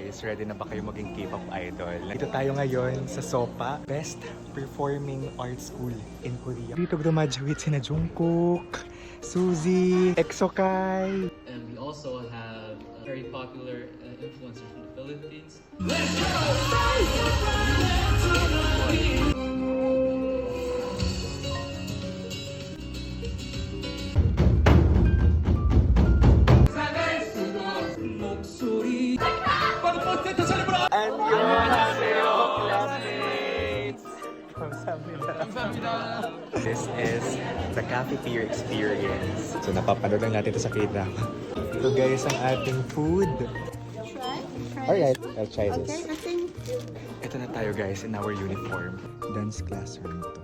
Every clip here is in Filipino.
guys, ready na ba kayo maging K-pop idol? Dito tayo ngayon sa SOPA, Best Performing Art School in Korea. Dito graduate sina Jungkook, Suzy, EXO-Kai. And we also have a very popular influencer from the Philippines. 안녕하세요, classmates! 감사합니다. This is the cafeteria experience. So napapanood lang natin ito sa K-drama. Ito guys ang ating food. Try? Alright, I'll try Okay, this. I think Ito na tayo guys in our uniform. Dance classroom to.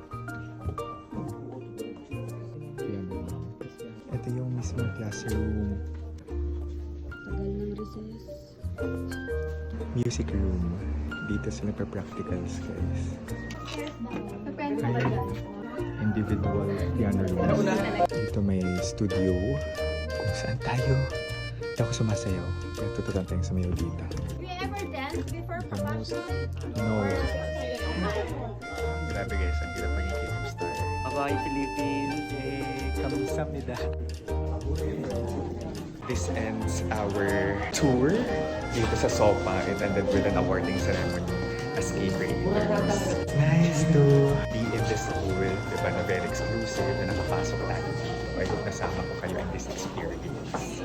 Ito yung mismong classroom. tagal ng recess. Music room. Dito sila pa practicals guys. Depende ba dyan? Individual piano room. Dito may studio kung saan tayo. Dito ako sumasayaw. Kaya tuturuan tayong sumayaw dito. Have you ever danced before professionally? No. Grabe guys, ang hirap maging K-pop star. Bye Philippines! 감사합니다. This ends our tour dito sa SOPA. It ended with an awarding ceremony as K-Creators. Nice to be in this school, diba, na very exclusive, na nakapasok tayo dito. I hope nasama ko kayo in this experience.